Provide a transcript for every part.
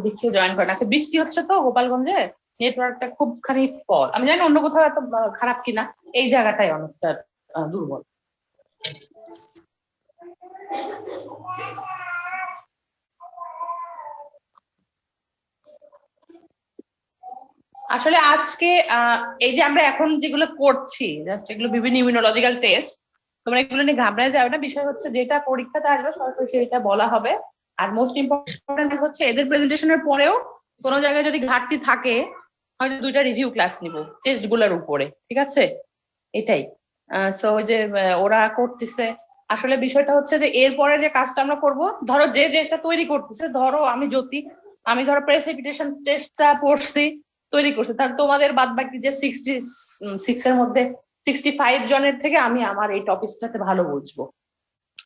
দেখিও জয়েন করেন। আচ্ছা, বৃষ্টি হচ্ছে তো গোপালগঞ্জে, নেটওয়ার্কটা খুবখানি ফল। আমি জানি অন্য কোথাও এত খারাপ কিনা, এই জায়গাটাই অনেকটা দুর্বল। আসলে আজকে এই যে আমরা এখন যেগুলো করছি, জাস্ট এগুলো বিভিন্ন ইমিউনোলজিক্যাল টেস্ট, তোমরা এগুলো নিয়ে ঘাবড়ায় যাবে না। বিষয় হচ্ছে যেটা পরীক্ষাতে আসবে সরাসরি সেটা বলা হবে। আর মোস্ট ইম্পর্টেন্ট হচ্ছে এদের প্রেজেন্টেশনের পরেও কোনো জায়গায় যদি ঘাটতি থাকে, হয়তো 2টা রিভিউ ক্লাস নিব টেস্ট গুলার উপরে, ঠিক আছে? এটাই। সো যে ওরা করতেছে, আসলে বিষয়টা হচ্ছে যে এরপরে যে কাজটা আমরা করব, ধরো যে যেটা তৈরি করতেছে, ধরো আমি জ্যোতি, আমি ধরো প্রেসিপিটেশন টেস্টটা পড়ছি, তৈরি করছি, তাহলে তোমাদের বাদ বাকি যে 66 এর মধ্যে 65 জনের থেকে আমি আমার এই টপিকটাতে ভালো বুঝবো।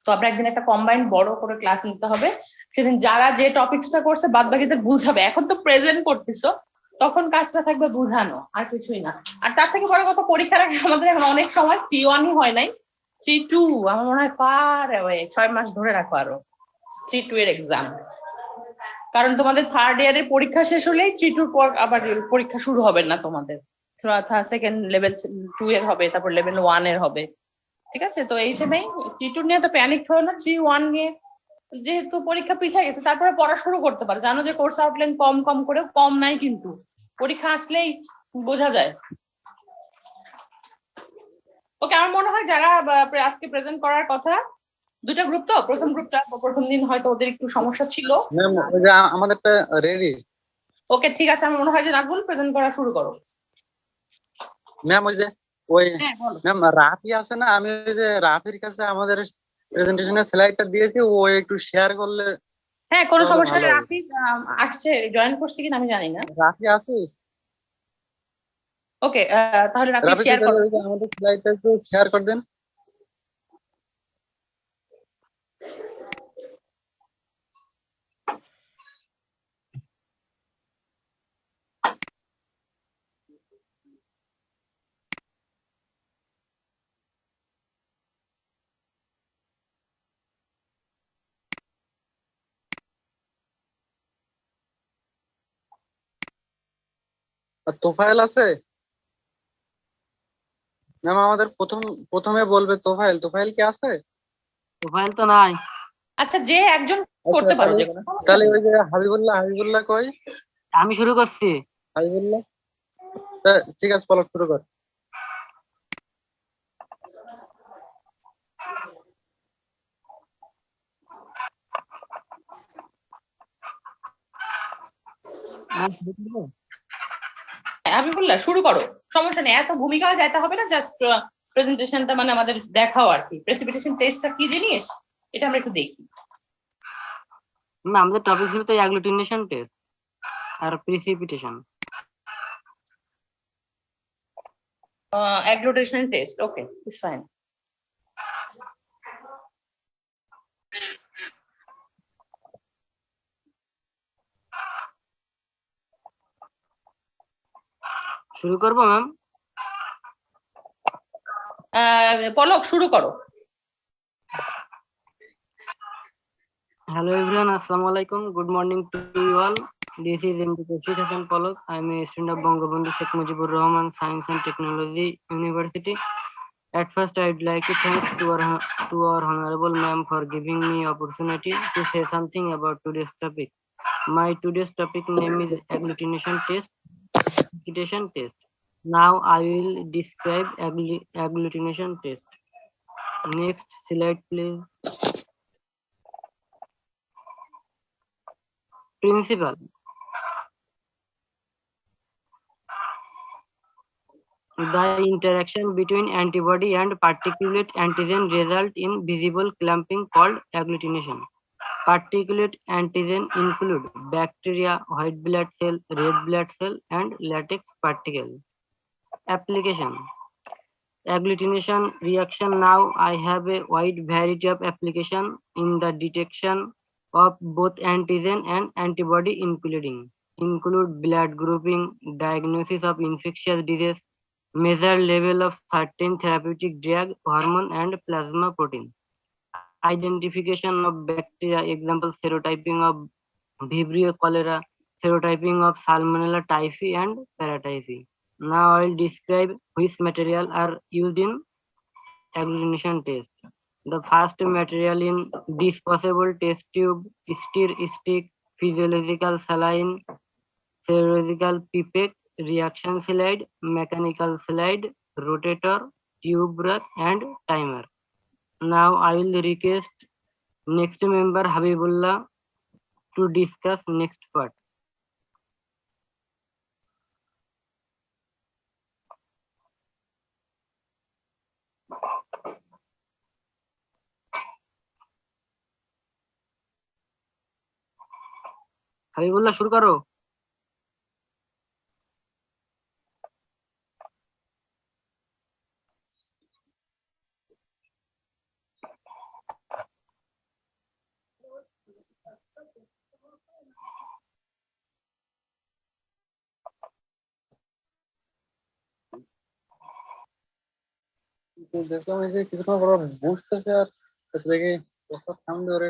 তো আমরা একদিন একটা কম্বাইন্ড বড় করে ক্লাস নিতে হবে, সেদিন যারা যে টপিকসটা করছে বাদ বাকিদের বুঝাবে। এখন তো প্রেজেন্ট করতেছো, তখন কাজটা থাকবে বুঝানো, আর কিছুই না। আর তার থেকে বড় কথা, পরীক্ষার আগে আমাদের এখন অনেক সময় C1 হয় নাই, C2 আমার মনে হয় পার 6 মাস ধরে রাখো আরো C2 এর এক্সাম। কারণ তোমাদের থার্ড ইয়ারের পরীক্ষা শেষ হলেই C2 পর আবার পরীক্ষা শুরু হবে না তোমাদের, সেকেন্ড লেভেল 2 এর হবে, তারপর লেভেল 1 এর হবে, ঠিক আছে? তো এই হিসেবেই C2 নিয়ে তো প্যানিক হো না, 3-1 নিয়ে যেহেতু পরীক্ষা পিছিয়ে গেছে, তারপরে পড়া শুরু করতে পারো। জানো যে কোর্স আউটলাইন কম কম করে কম নাই, কিন্তু পরীক্ষা আসলেই বোঝা যায়। ওকে, আমার মনে হয় যারা আজকে প্রেজেন্ট করার কথা, 2টা গ্রুপ, তো প্রথম গ্রুপটা প্রথম দিন হয়তো ওদের একটু সমস্যা ছিল। আমাদেরটা রেডি। ওকে, ঠিক আছে, আমার মনে হয় যে নাজবুল প্রেজেন্ট করা শুরু করো। ম্যাম ম্যাম রাফি আছে না, আমি ওই যে রাফির কাছে আমাদের প্রেজেন্টেশনের স্লাইডটা দিয়েছি, ও একটু শেয়ার করলে। হ্যাঁ, কোনো সমস্যা নেই। রাফি আসছে, জয়েন করছে কিনা আমি জানি না। রাফি আছে? ওকে, তাহলে রাফি শেয়ার করো। আমাদের স্লাইডটা একটু শেয়ার করে দেন। আর তোফায়েল আছে? ম্যাম আমাদের প্রথমে বলবে তোফায়েল। তোফায়েল কি আছে? তোফায়েল তো নাই। আচ্ছা, যে একজন করতে পারো যে কোনো। তাহলে ওই যে হাবিবুল্লাহ কই? আমি শুরু করছি। হাবিবুল্লাহ, ঠিক আছে, পলক শুরু কর। হাবিবুল্লাহ শুরু করো, সমস্যা নেই, এত ভূমিকা যাইতে হবে না, জাস্ট প্রেজেন্টেশনটা মানে আমাদের দেখাও আর কি। প্রেসিপিটেশন টেস্টটা কি জিনিস এটা আমরা একটু দেখি। না, আমাদের টপিক ছিল তো অ্যাগ্লুটিনেশন টেস্ট আর precipitation. Agglutination test, okay, it's fine. শুরু করবো ম্যাম? পলক শুরু করো। Hello everyone, Assalamu alaikum. Good morning to you all. This is MD Rashid Hassan Palak. I am a student of Bangabandhu Sheikh Mujibur Rahman Science and Technology University. At first, I would like to thank to our honorable ma'am for giving me opportunity to say something about today's topic. My today's topic name is agglutination test. Now I will describe agglutination test. Next slide, please. Principle. The interaction between antibody and particulate antigen result in visible clumping called agglutination. Particulate antigen include bacteria, white blood cell, red blood cell, and latex particle. Application. Agglutination reaction. Now I have a wide variety of application in the detection of both antigen and antibody, include blood grouping, diagnosis of infectious disease, measure level of certain therapeutic drug, hormone, and plasma protein, identification of bacteria, example serotyping of Vibrio cholera, serotyping of Salmonella typhi and paratyphi. Now I will describe which material are used in agglutination test. The first material in disposable test tube, stir stick, physiological saline, serological pipette, reaction slide, mechanical slide, rotator, tube breath, and timer. Now I will request next member Habibullah to discuss next part. Habibullah শুরু করো। তো দেখলাম এই যে কিছুক্ষণ পর বুঝতেছে আর কাছে দেখে সামনে ধরে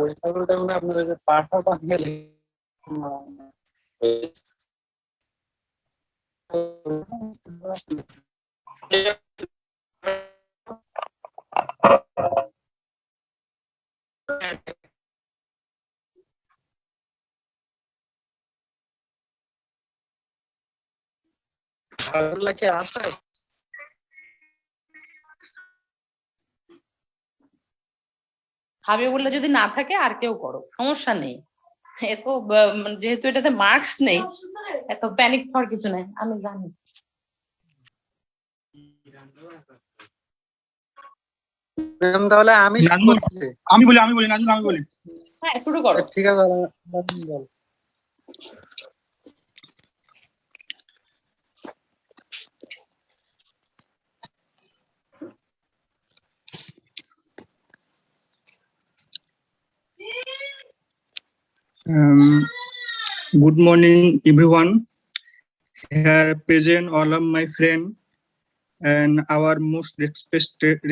ওই ছাগলটা মানে আপনার ওই যে পাঠা বানিয়ে ছাগলটা কি আসে? হাবিবুল্লাহ যদি না থাকে আর কেউ করো, সমস্যা নেই। এত যেহেতু এটাতে মার্কস নেই, এত প্যানিক হওয়ার কিছু নেই, আমি জানি। ম্যাম তাহলে আমি নাজমুল, করতেছি। আমি বলি নাজমুল, আমি বলি। হ্যাঁ, শুরু করো। ঠিক আছে বল। Good morning, everyone. Here present all of my friend and our most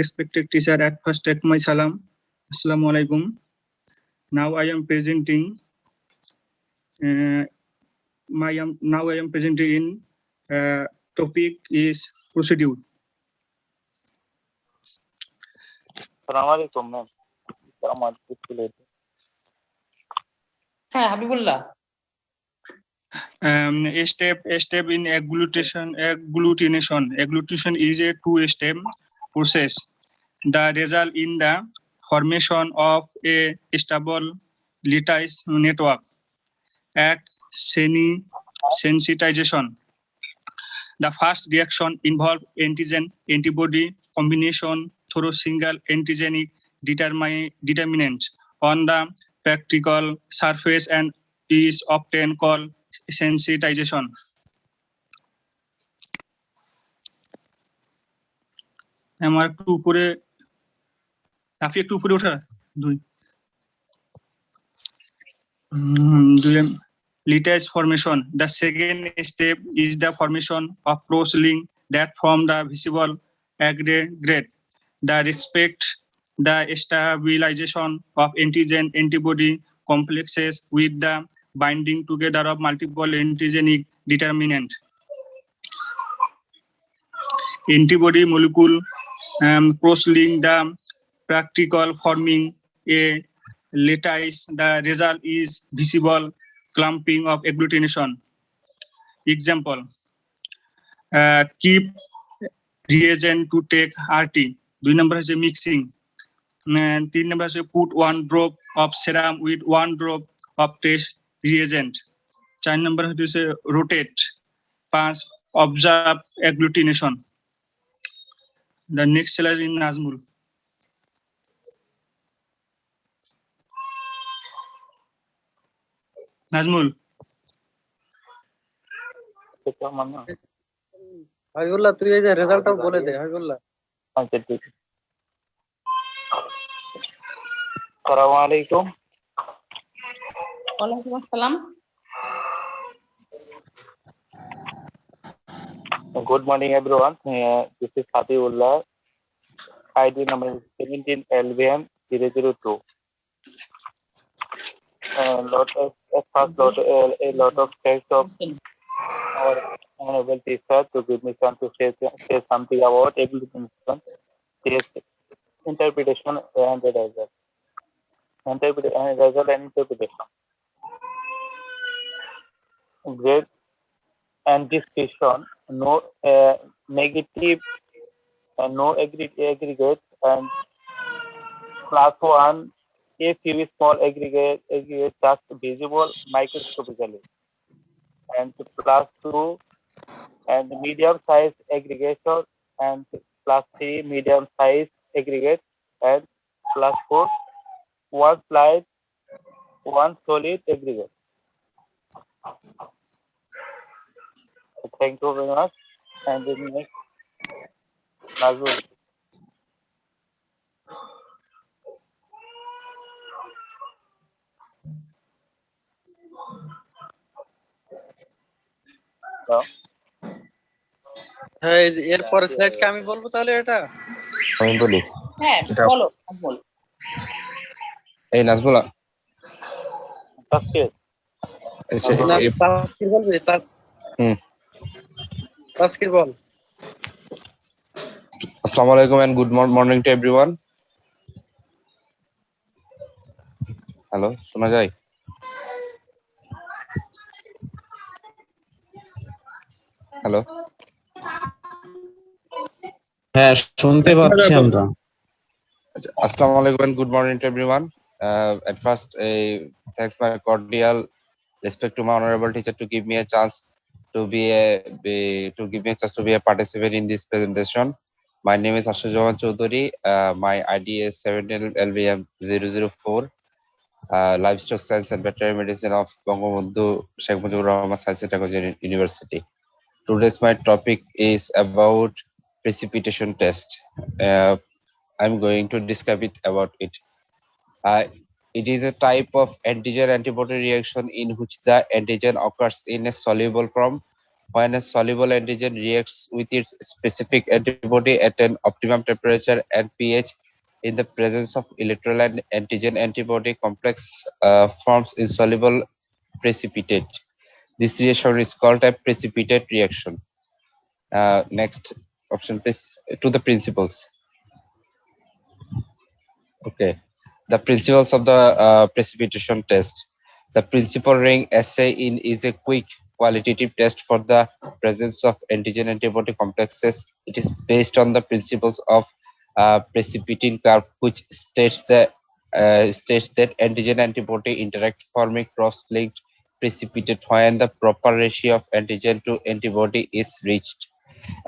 respected teacher. At first, take my salam. Assalamu alaikum. Now I am presenting. Now I am presenting in topic is procedure. Assalamualaikum, ma'am. Assalamualaikum. হ্যাঁ Habibullah. A step in agglutination. Agglutination is a two-step process. The result in the formation of a stable lattice network. Sensitization. The first reaction involves antigen-antibody combination through single antigenic determinant on the practical surface and is often called sensitization. আমার একটু উপরে আপনি একটু উপরে ওঠা দুই lattice formation. The second step is the formation of cross-link that form the visible aggregate. The respect the stabilization of antigen-antibody complexes with the binding together of multiple antigenic determinant. Antibody molecule cross-link the practical forming a lattice. The result is visible clumping of agglutination. Example: keep reagent to take RT. 2 number is mixing. 3 number is put 1 drop of serum with 1 drop of test reagent. 4 number is rotate. 5 observe agglutination. The next slide in Nazmul. তো আমার না। হাবিবুল্লাহ তুই এই যে রেজাল্টটাও বলে দে হাবিবুল্লাহ। আচ্ছা ঠিক আছে। আসসালামু আলাইকুম। ওয়ালাইকুম আসসালাম। Good morning, everyone. This is Habiullah. ID number is 17 LVM 002. A lot of text of our honorable teacher to give me chance to say something about evolution, test, interpretation, and the result. Result and interpretation. Grade and discussion. No negative, no aggregate, and class 1. A few small aggregate just visible microscopically, and class 2 and medium size aggregation, and class 3 medium size aggregate, and class 4 one slide, one solid aggregate. Thank you very much. And the next, Nazul. Hello? হ্যাঁ এই যে এরপরে স্লাইডকে আমি বলবো তাহলে এটা। আমি বলি হ্যাঁ এটা- বলো বল। এই নাজমুলা Success. না তাসকির বলবি হুম। তাসকির বল। আসসালামু আলাইকুম and good morning to everyone. Hello, শোনা যায়? হ্যালো, হ্যাঁ শুনতে পাচ্ছি আমরা। আসসালামু আলাইকুম and good morning to everyone. At first, thanks my cordial respect to my honorable teacher to give me a chance to be a participant in this presentation. My name is Ashujawan Chaudhary. My ID is 17LVM004. Livestock Science and Veterinary Medicine of Bangabandhu Sheikh Mujibur Rahman Science and Technology University. Today's my topic is about precipitation test. I'm going to describe it about it. It is a type of antigen antibody reaction in which the antigen occurs in a soluble form. When a soluble antigen reacts with its specific antibody at an optimum temperature and pH in the presence of electrolyte antigen antibody complex forms insoluble precipitate. This reaction is called a precipitate reaction. Next option please, to the principles. Okay, the principles of the precipitation test. The principal ring assay is a quick qualitative test for the presence of antigen antibody complexes. It is based on the principles of precipitin curve, which states that antigen antibody interact forming cross-linked precipitate when the proper ratio of antigen to antibody is reached.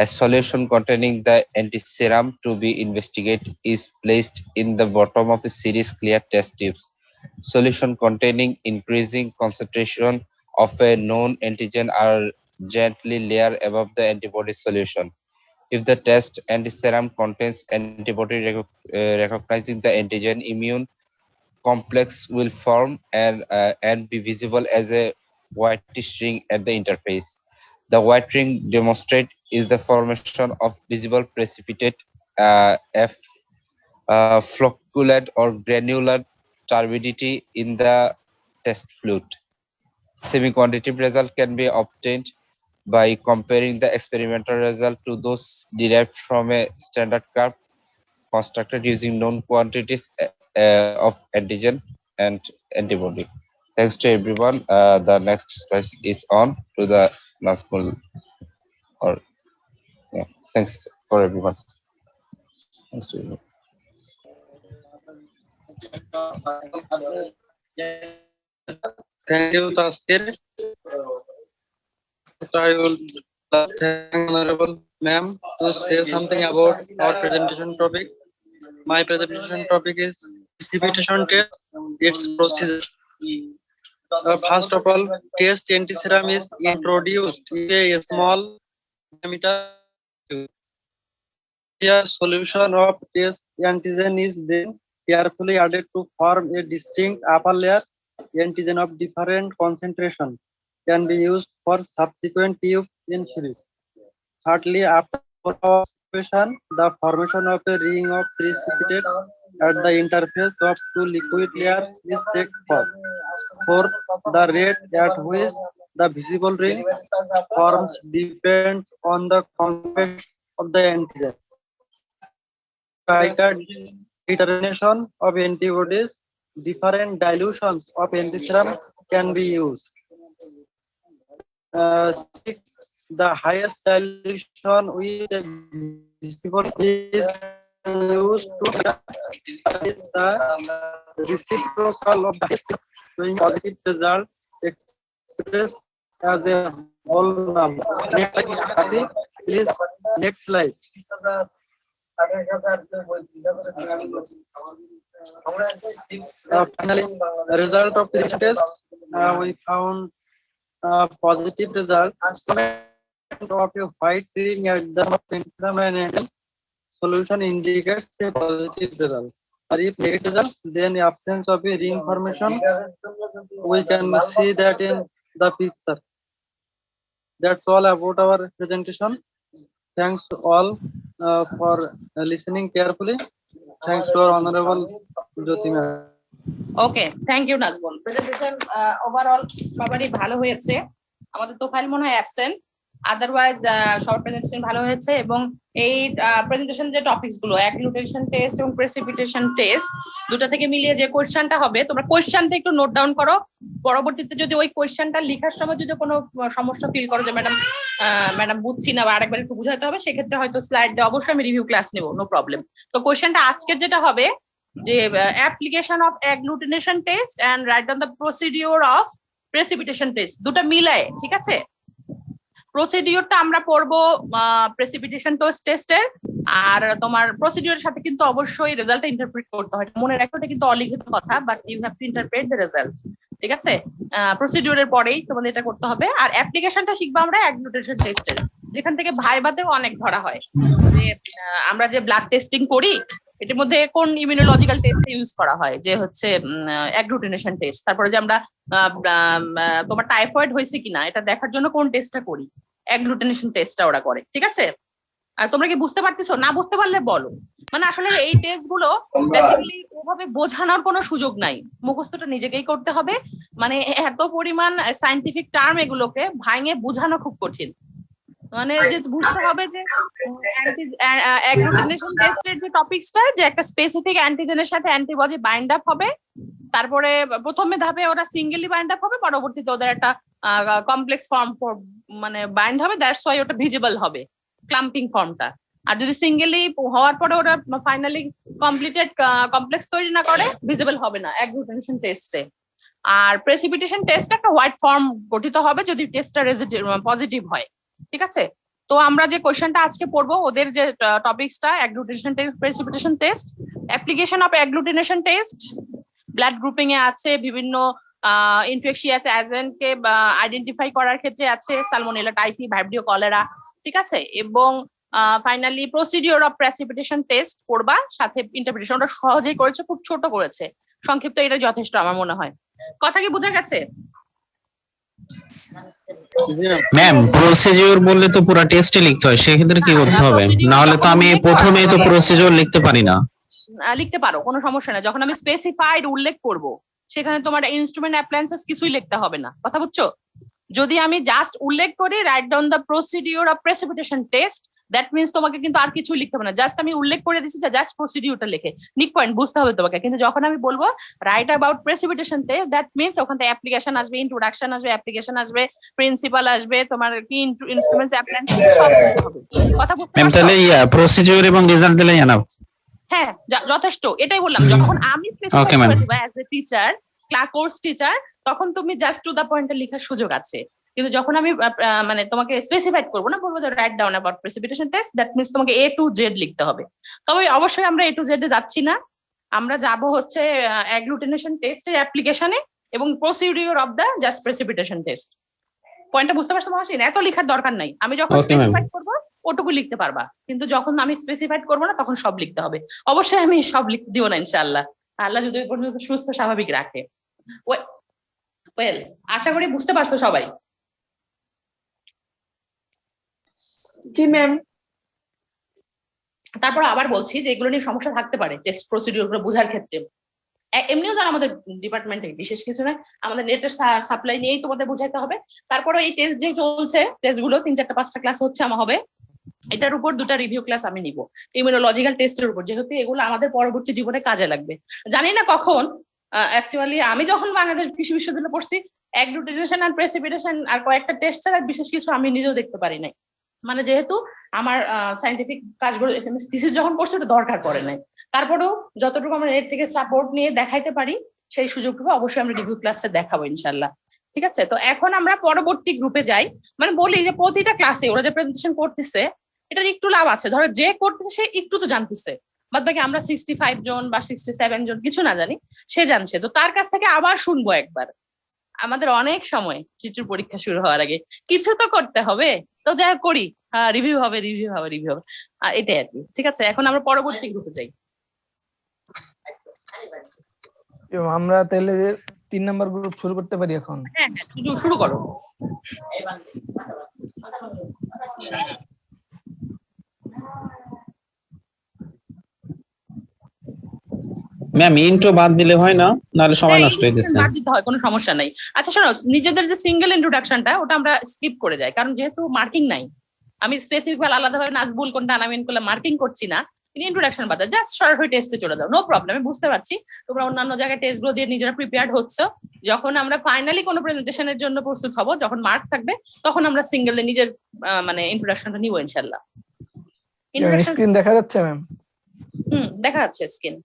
A solution containing the antiserum to be investigated is placed in the bottom of a series clear test tubes. Solution containing increasing concentration of a known antigen are gently layered above the antibody solution. If the test antiserum contains antibody recognizing the antigen, immune complex will form and be visible as a whitish ring at the interface. The white ring demonstrate is the formation of visible precipitate flocculate or granular turbidity in the test fluid. Semi-quantitative result can be obtained by comparing the experimental result to those derived from a standard curve constructed using known quantities of antigen and antibody. Thanks to everyone. The next slide is on to the Nazmul. Or yeah, thanks for everyone. Thanks to you. Thank you, Taskir. I will thank Honorable Ma'am to say something about our presentation topic. My presentation topic is precipitation test, its procedure. First of all, test antiserum is introduced in a small diameter. A solution of test antigen is then carefully added to form a distinct upper layer. Antigen of different concentration can be used for subsequent tube in series. Thirdly, after observation, the formation of a ring of precipitate at the interface of two liquid layers is checked for. Fourth, the rate at which the visible ring forms depends on the concentration of the antigen. Tighter determination of antibodies, different dilutions of antiserum can be used. Six, the highest dilution with a visible is used to calculate the reciprocal of the showing positive result expressed as a whole number. Next slide. Finally, the result of this test, we found positive result of a white ring at the antiserum and solution indicates a positive result. Or if negative result, then the absence of a ring formation, we can see that in the picture. That's all about our presentation. Thanks to all for listening carefully. Thanks to our honorable Jyoti ma'am. Okay, thank you Nazbul. Presentation overall সবারই ভালো হয়েছে, আমাদের তোফাইল মনে হয় absent, otherwise সবার presentation ভালো হয়েছে। এবং এই প্রেজেন্টেশন যে টপিকস গুলো অ্যাগ্লুটেশন টেস্ট এবং প্রেসিপিটেশন টেস্ট দুটো থেকে মিলিয়ে যে কোয়েশ্চেনটা হবে, তোমরা কোয়েশ্চেনটা একটু নোট ডাউন করো। পরবর্তীতে যদি ওই কোয়েশ্চেনটা লেখার সময় যদি কোনো সমস্যা ফিল করো যে ম্যাডাম বুঝছি না বা আরেকবার একটু বুঝাতে হবে, সেক্ষেত্রে হয়তো স্লাইড দিয়ে অবশ্যই আমি রিভিউ ক্লাস নেবো, নো প্রবলেম। তো কোয়েশ্চেনটা আজকের যেটা হবে যে application of agglutination test and write on the procedure of precipitation test, দুটো মিলায়, ঠিক আছে? প্রসিডিওরটা আমরা পড়বো প্রেসিপিটেশন টেস্টের, আর তোমার প্রসিডিওরের সাথে কিন্তু অবশ্যই রেজাল্টটা ইন্টারপ্রেট করতে হয়। মনে রাখো এটা কিন্তু অলিখিত কথা, but you have to interpret the result, ঠিক আছে? প্রসিডিওরের পরেই তোমাদের এটা করতে হবে। আর অ্যাপ্লিকেশনটা শিখবো আমরা অ্যাগ্লুটেশন টেস্টের, যেখান থেকে ভাইবাতেও অনেক ধরা হয় যে আমরা যে ব্লাড টেস্টিং করি এটার মধ্যে কোন ইমিউনোলজিক্যাল টেস্ট ইউজ করা হয়, যে হচ্ছে অ্যাগ্লুটিনেশন টেস্ট। তারপরে যে আমরা তোমার টাইফয়েড হয়েছে কিনা এটা দেখার জন্য কোন টেস্টটা করি, অ্যাগ্লুটিনেশন টেস্টটা ওরা করে, ঠিক আছে? আর তোমরা কি বুঝতে পারতেছো? না বুঝতে পারলে বলো। মানে আসলে এই টেস্ট গুলো বেসিক্যালি ওভাবে বোঝানোর কোনো সুযোগ নাই, মুখস্থটা নিজেকেই করতে হবে। মানে এত পরিমাণ সায়েন্টিফিক টার্ম, এগুলোকে ভাঙে বোঝানো খুব কঠিন। মানে যে বুঝতে হবে যে অ্যাগ্লুটিনেশন টেস্টের যে টপিকসটা, যে একটা স্পেসিফিক অ্যান্টিজেনের সাথে অ্যান্টিবডি বাইন্ড আপ হবে, তারপরে প্রথমে ধাপে ওরা সিঙ্গেলি বাইন্ড আপ হবে, পরবর্তীতে ওদের একটা কমপ্লেক্স ফর্ম মানে বাইন্ড হবে, দ্যাটস ওয়াই ওটা ভিজিবল হবে ক্লাম্পিং ফর্মটা। আর যদি সিঙ্গেলি হওয়ার পরে ওরা ফাইনালি কমপ্লেক্স তৈরি না করে, ভিজিবল হবে না অ্যাগ্লুটিনেশন টেস্টে। আর প্রেসিপিটেশন টেস্ট একটা হোয়াইট ফর্ম গঠিত হবে যদি টেস্টটা পজিটিভ হয়, ঠিক আছে? তো আমরা যে কোয়েশ্চেনটা আজকে পড়বো, ওদের যে টপিকসটা agglutination test, precipitation test, application of agglutination test, blood grouping এ আছে, বিভিন্ন ইনফেকশিয়াস এজেন্ট কে আইডেন্টিফাই করার ক্ষেত্রে আছে, সালমোনেলা টাইফি, ভাইব্রিও কলেরা, ঠিক আছে? এবং finally procedure of precipitation test পড়বা, সাথে ইন্টারপ্রিটেশন। ওটা সহজেই করেছে, খুব ছোট করেছে, সংক্ষিপ্ত, এটা যথেষ্ট আমার মনে হয়। কথা কি বোঝা গেছে? ম্যাম, প্রসিডিওর বললে তো পুরো টেস্টে লিখতে হয়, সেক্ষেত্রে কি করতে হবে? না হলে তো আমি প্রথমেই তো প্রসিডিওর লিখতে পারি না। লিখতে পারো, কোনো সমস্যা না। যখন আমি স্পেসিফাইড উল্লেখ করব, সেখানে তোমার ইনস্ট্রুমেন্ট অ্যাপ্লায়েন্সেস কিছুই লিখতে হবে না, কথা বুঝছো? যদি আমি জাস্ট উল্লেখ করি write down the procedure of precipitation test, that means তোমাকে কিন্তু আর কিছু লিখতে হবে না, জাস্ট আমি উল্লেখ করে দিচ্ছি যে জাস্ট প্রসিডিওরটা লিখে নিক পয়েন্ট বুঝতে হবে তোমাকে। কিন্তু যখন আমি বলবো right about precipitation test, that means ওখান থেকে অ্যাপ্লিকেশন আসবে, ইন্ট্রোডাকশন আসবে, অ্যাপ্লিকেশন আসবে, প্রিন্সিপাল আসবে, তোমার কি ইনস্ট্রুমেন্টস অ্যাপ্লায়েন্সেস সব লিখতে হবে, কথা বুঝতে ম্যাম, পারছো? তাহলে প্রসিডিওর এবং রেজাল্ট দিলেই এনাফ। হ্যাঁ, যথেষ্ট, এটাই বললাম। যখন আমি okay ma'am, as a teacher, course teacher, তখন তুমি জাস্ট টু দা পয়েন্টে লেখার সুযোগ আছে। কিন্তু যখন আমি মানে তোমাকে স্পেসিফাইড করবো না, বলবো যে write down about precipitation test, that means তোমাকে A to Z লিখতে হবে। তবে অবশ্যই আমরা A to Z এ যাচ্ছি না, আমরা যাব হচ্ছে অ্যাগ্লুটিনেশন টেস্টের অ্যাপ্লিকেশনে, এবং procedure of the just precipitation test. পয়েন্টটা বুঝতে পারছো মহাসিন? এত লেখার দরকার নাই, আমি যখন Okay, ma'am. স্পেসিফাইড করবো ওটুকু লিখতে পারবা, কিন্তু যখন আমি স্পেসিফাইড করবো না তখন সব লিখতে হবে। অবশ্যই আমি সব লিখতে দিব না ইনশাআল্লাহ, আল্লাহ যদি ওই পর্যন্ত সুস্থ স্বাভাবিক রাখে। ওয়েল, আশা করি বুঝতে পারছো সবাই। জি ম্যাম। তারপর আবার বলছি যে এগুলো নিয়ে সমস্যা থাকতে পারে টেস্ট প্রসিডিউর গুলো বোঝার ক্ষেত্রে। এমনিও ধর আমাদের ডিপার্টমেন্টে বিশেষ কিছু নয়, আমাদের নেটের সাপ্লাই নিয়েই তোমাদের বোঝাইতে হবে। তারপরে এই টেস্ট যে চলছে, টেস্ট গুলো 3-4-5টা ক্লাস হচ্ছে আমার হবে, এটার উপর 2টা রিভিউ ক্লাস আমি নিব ইমিউনোলজিক্যাল টেস্টের উপর, যেহেতু এগুলো আমাদের পরবর্তী জীবনে কাজে লাগবে। জানি না কখন, অ্যাকচুয়ালি আমি যখন বাংলাদেশ কৃষি বিশ্ববিদ্যালয়ে পড়ছি, অ্যাগ্লুটিনেশন আর প্রেসিপিটেশন আর কয়েকটা টেস্ট ছাড়া বিশেষ কিছু আমি নিজেও দেখতে পারি নাই। মানে যেহেতু আমার সায়েন্টিফিক কাজগুলো থিসিস যখন পড়ছে ওটা দরকার পড়ে নাই, তারপরেও যতটুকু আমরা এর থেকে সাপোর্ট নিয়ে দেখাইতে পারি সেই সুযোগটুকু অবশ্যই আমরা রিভিউ ক্লাসে দেখাবো ইনশাল্লাহ। ঠিক আছে, তো এখন আমরা পরবর্তী গ্রুপে যাই। মানে বলি যে প্রতিটা ক্লাসে ওরা যে প্রেজেন্টেশন করতেছে এটার একটু লাভ আছে, ধরো যে করতেছে সে একটু তো জানতেছে, বাদ বাকি আমরা 65 জন বা 67 জন কিছু না জানি, সে জানছে, তো তার কাছ থেকে আবার শুনবো একবার। আমাদের অনেক সময় চিটুর পরীক্ষা শুরু হওয়ার আগে কিছু তো করতে হবে, তো যাই হোক করি, রিভিউ হবে রিভিউ হবে রিভিউ হবে, এটাই আর কি। ঠিক আছে, এখন আমরা পরবর্তী গ্রুপে যাই। আমরা তাহলে 3 নাম্বার গ্রুপ শুরু করতে পারি এখন? হ্যাঁ, শুরু করো। ম্যাম ইন্ট্রো বাদ দিলে হয় না, নাহলে সময় নষ্ট হয়ে যাচ্ছে। বাদ দিতে হয়, কোনো সমস্যা নাই। আচ্ছা শোনো, নিজেদের যে সিঙ্গেল ইন্ট্রোডাকশনটা ওটা আমরা স্কিপ করে যাই, কারণ যেহেতু মার্কিং নাই, আমি স্পেসিফিক ভাবে আলাদাভাবে নাজবুল কোনটা আনামিন করলে মার্কিং করছি না, ইন্ট্রোডাকশন বাদ দাও, জাস্ট সরাসরি টেস্টে চলে যাও, নো প্রবলেম। আমি বুঝতে পারছি তোমরা অন্যান্য জায়গায় টেস্ট গুলো দিয়ে নিজেরা প্রিপেয়ার্ড হচ্ছে, যখন আমরা ফাইনালি কোনো প্রেজেন্টেশনের জন্য প্রস্তুত হব, যখন মার্ক থাকবে, তখন আমরা সিঙ্গেলে নিজের মানে ইন্ট্রোডাকশনটা নিব ইনশাআল্লাহ। স্ক্রিন দেখা যাচ্ছে ম্যাম? দেখা যাচ্ছে স্ক্রিন।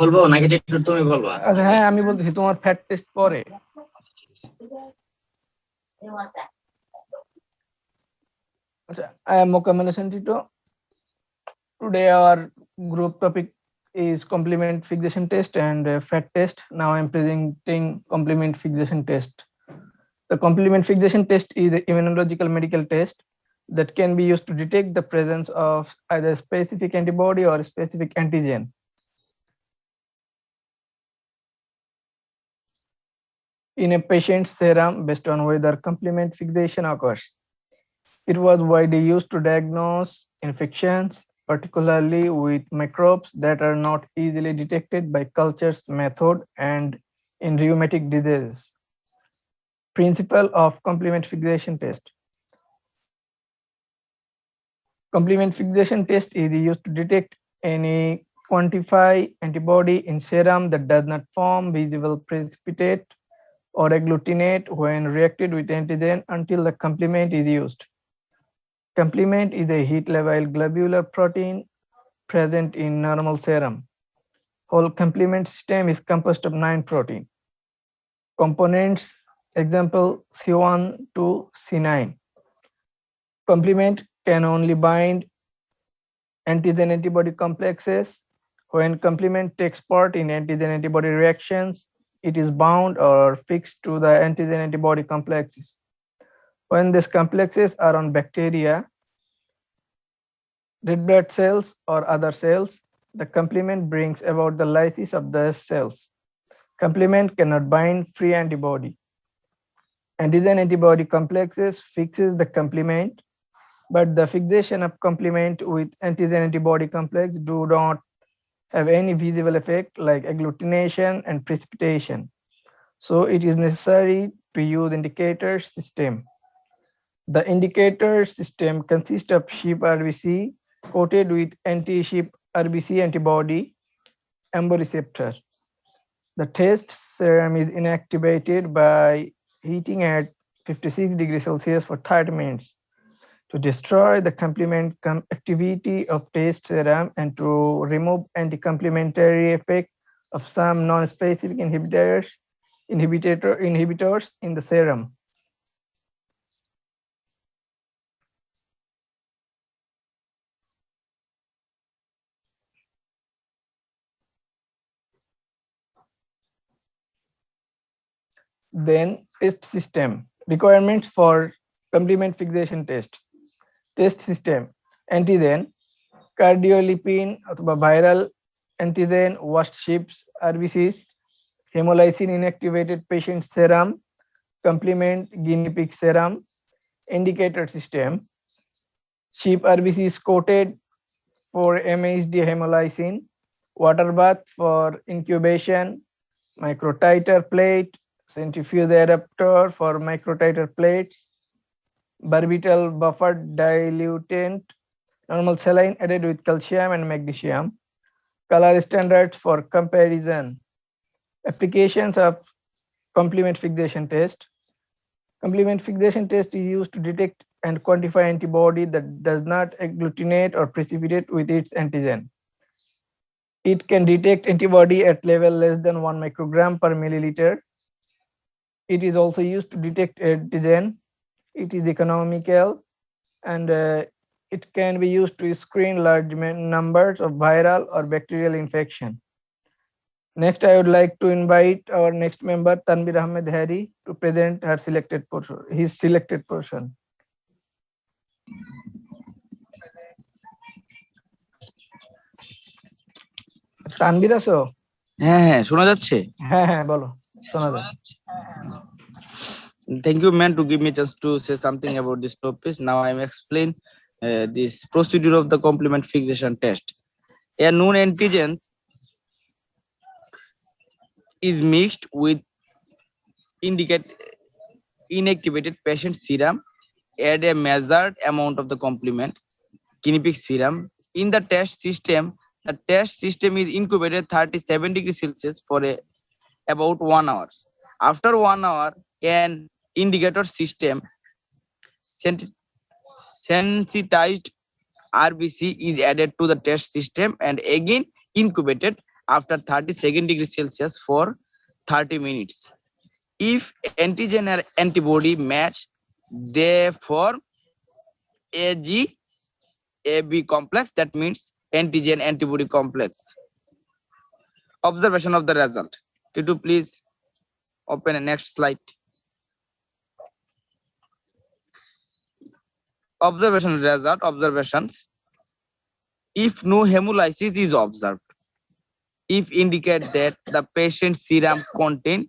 বলবো নাকি তুমি বলবা? আচ্ছা হ্যাঁ, আমি বলতেছি তোমার ফ্যাট টেস্ট পরে। আচ্ছা, I am Mokamala Santito. Today our group topic is complement fixation test and fat test. Now I am presenting complement fixation test. The complement fixation test is an immunological medical test that can be used to detect the presence of either specific antibody or specific antigen. In a patient's serum based on whether complement fixation occurs. It was widely used to diagnose infections, particularly with microbes that are not easily detected by cultures method and in rheumatic diseases. Principle of complement fixation test. Complement fixation test is used to detect any quantify antibody in serum that does not form visible precipitate or agglutinate when reacted with antigen until the complement is used. Complement is a heat-labile globular protein present in normal serum. Whole complement system is composed of 9 protein components, example C1 to C9. Complement can only bind antigen-antibody complexes. When complement takes part in antigen-antibody reactions, it is bound or fixed to the antigen-antibody complexes. When these complexes are on bacteria, red blood cells or other cells, the complement brings about the lysis of the cells. Complement cannot bind free antibody. Antigen-antibody complexes fixes the complement, but the fixation of complement with antigen-antibody complex do not have any visible effect like agglutination and precipitation. So it is necessary to use indicator system. The indicator system consists of sheep RBC coated with anti-sheep RBC antibody emboreceptor. The test serum is inactivated by heating at 56 degrees Celsius for 30 minutes to destroy the complement activity of test serum and to remove anti-complementary effect of some non-specific inhibitors in the serum. Then test system. Requirements for complement fixation test. Test system. Antigen, cardiolipin অথবা viral antigen, washed sheep's RBCs, hemolysin inactivated patient serum, complement guinea pig serum. Indicator system. Sheep RBCs coated for MHD hemolysin, water bath for incubation, microtiter plate, centrifuge adapter for microtiter plates, barbital buffered diluent, normal saline added with calcium and magnesium, color standards for comparison, applications of complement fixation test. Complement fixation test is used to detect and quantify antibody that does not agglutinate or precipitate with its antigen. It can detect antibody at level less than 1 microgram per milliliter. It is also used to detect antigen. It is economical and it can be used to screen large numbers of viral or bacterial infection. Next, I would like to invite our next member, Tanvir Ahmed Hari, to present her selected portion, his selected portion. Tanvir আছো? হ্যাঁ হ্যাঁ শোনা যাচ্ছে? হ্যাঁ হ্যাঁ বলো, শোনা যায়। Thank you, man, to give me chance to say something about this topic. Now I am explain this procedure of the complement fixation test. A known antigens is mixed with inactivated patient serum. Add a measured amount of the complement guinea pig serum in the test system. The test system is incubated 37 degrees Celsius for about 1 hour. After 1 hour, an indicator system sensitized RBC is added to the test system and again incubated after 32 degrees Celsius for 30 minutes. If antigen or antibody match, they form AG-AB complex, that means antigen antibody complex. Observation of the result. Titu, please open the next slide. Observation result. Observations. If no hemolysis is observed, if indicate that the patient serum contain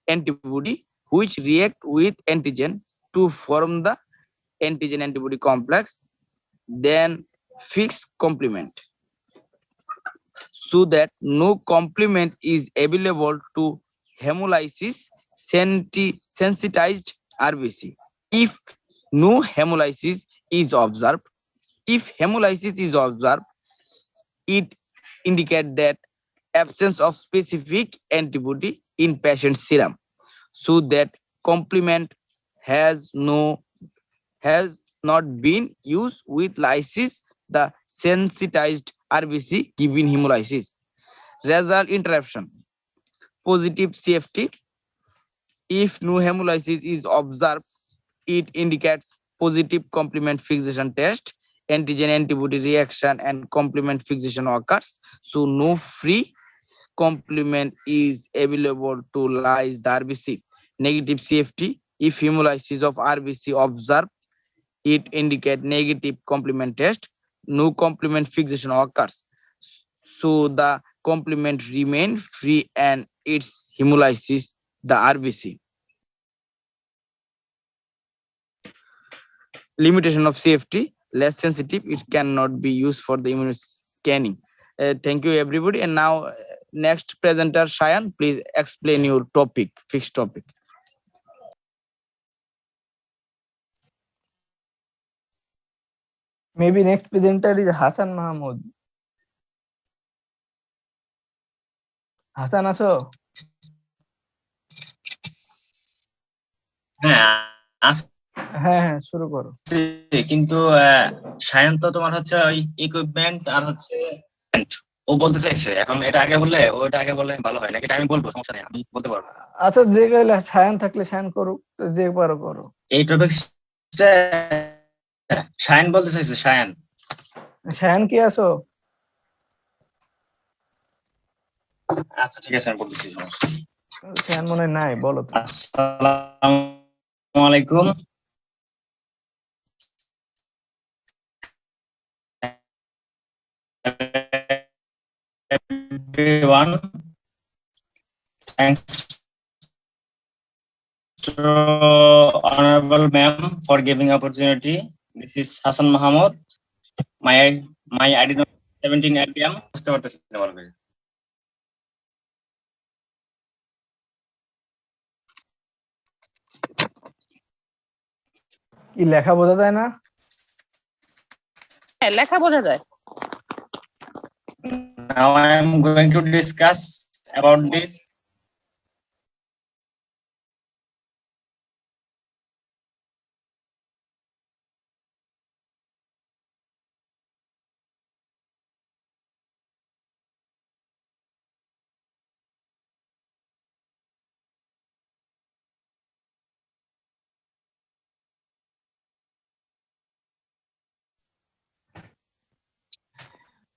antibody which react with antigen to form the antigen antibody complex, then fix complement. So that no complement is available to hemolysis sensitized RBC. If no hemolysis is observed, it indicates that absence of specific antibody in patient serum, so that complement has not been used with lysis the sensitized RBC given hemolysis. Result interruption. Positive CFT. If no hemolysis is observed, it indicates positive complement fixation test, antigen antibody reaction and complement fixation occurs, so no free complement is available to lyse the RBC. Negative CFT. If hemolysis of RBC observed, it indicate negative complement test, no complement fixation occurs, so the complement remain free and its hemolysis the RBC. Limitation of CFT. Less sensitive, it cannot be used for the immunoscanning. Thank you everybody, and now next presenter Shayan, please explain your topic, fixed topic. Maybe next presenter is Hasan Mahmood. Hasan আছো? হ্যাঁ হ্যাঁ হ্যাঁ শুরু করো। কিন্তু সায়ন তো তোমার হচ্ছে ওই ইকুইপমেন্ট আর হচ্ছে ও বলতে চাইছে, এখন এটা আগে বললে ওটা আগে বললে ভালো হয় নাকি? এটা আমি বলবো, সমস্যা নেই, আমি বলতে পারবো। আচ্ছা, যে গেলে ছায়ান থাকলে ছায়ান করুক, যে পারো করো। এই টপিকটা সায়ন বলতে চাইছে। ছায়ান কি আছো? আচ্ছা ঠিক আছে, আমি বলতেছি। শায়ান মনে হয় নাই, বলো তুমি। আসসালামু আলাইকুম। Everyone, thanks to honorable ma'am for giving opportunity. This is Hassan Mahamud. My ID number 17 LPM. বুঝতে পারতেছি না ভালো করে। কি লেখা বোঝা যায় না? হ্যাঁ, লেখা বোঝা যায়। Now I am going to discuss about this.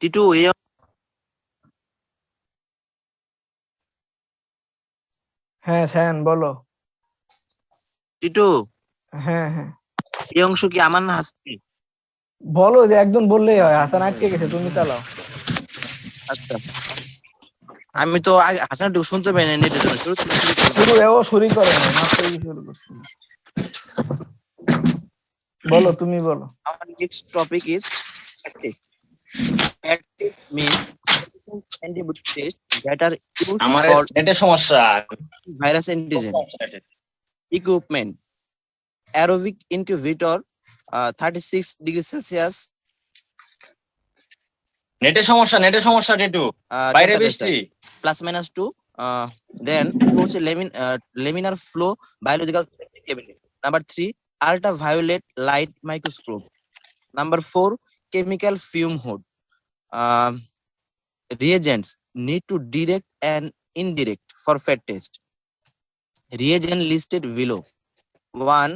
Titu হ্যাঁ শায়ান বলো। টিটু হ্যাঁ হ্যাঁ এই অংশ কি আমার না হাসান? বলো, যে একজন বললেই হয়। হাসান আটকে গেছে, তুমি চালাও। আচ্ছা, আমি তো হাসান একটু শুনতে পাই না নেটের জন্য। শুরু এও শুরু করে না, মাত্রই শুরু করছি। বলো, তুমি বলো। Our next topic is tactic. Tactic means antibody tests that are used আমার for নেটের সমস্যা। virus antigen. Equipment: aerobic incubator, 36 degrees Celsius. নেটের সমস্যা টিটু। বাইরে বৃষ্টি। +-2. Then two হচ্ছে laminar flow biological cabinet. Number 3, ultraviolet light microscope. Number 4, chemical fume hood. Reagents need to direct and indirect for FAT test. Reagent listed below: 1,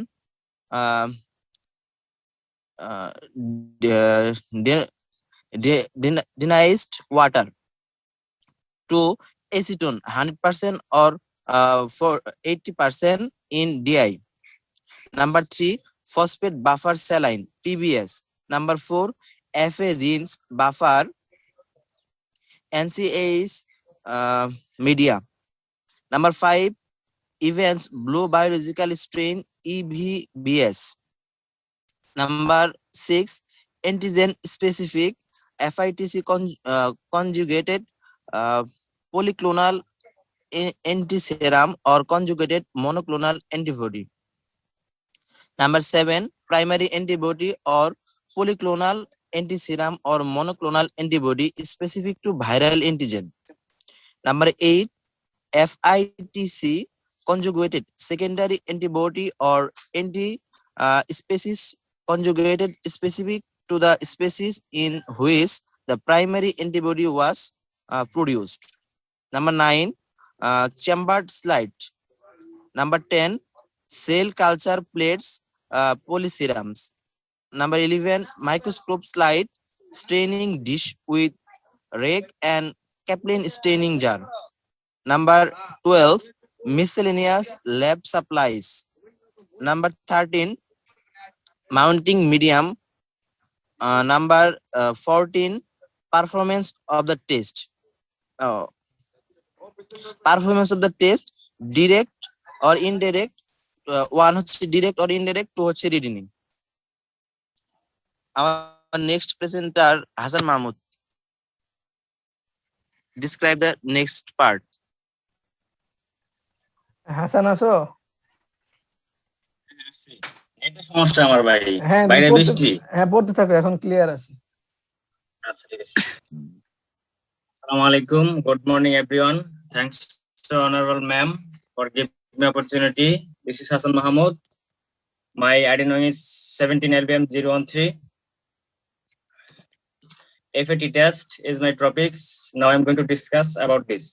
deionized water. 2, acetone 100% or for 80% in DI. Number 3, phosphate buffer saline PBS. Number 4, FA rinse buffer NCAs media. Number 5, Evans blue biological strain EVBS. Number 6, antigen specific FITC conjugated polyclonal antiserum or conjugated monoclonal antibody. Number 7, primary antibody or polyclonal antiserum or monoclonal antibody specific to viral antigen. Number 8, FITC conjugated secondary antibody or species conjugated specific to the species in which the primary antibody was produced. Number 9, chambered slide. Number 10, cell culture plates polyserums. Number 11, microscope slide staining dish with rake and Kaplan staining jar. Number 12, miscellaneous lab supplies. Number 13, mounting medium. Number 14, performance of the test. Performance of the test, direct or indirect. One হচ্ছে direct or indirect, two হচ্ছে reading. Our next presenter Hassan Mahmud. Describe the next part. Hasan আছো? নেটের সমস্যা আমার ভাই। হ্যাঁ বাইরে বৃষ্টি। হ্যাঁ পড়তে থাকো, এখন ক্লিয়ার আছে। আচ্ছা ঠিক আছে। Assalamu alaikum. Good morning, everyone. Thanks to honorable ma'am for giving me opportunity. This is Hassan Mahamud. My ID number is 17 LBM 013. FAT test is my topics. Now I'm going to discuss about this.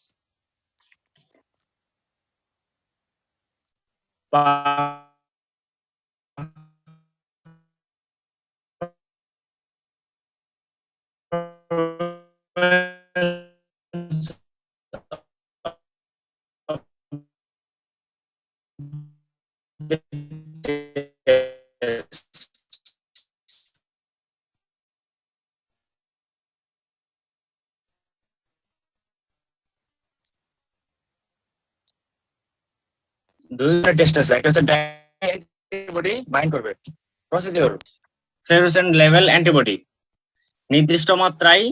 দুই ধরনের test আছে, একটা হচ্ছে antibody bind করবে। Procedure fluorescent লেভেল antibody, নির্দিষ্ট মাত্রায়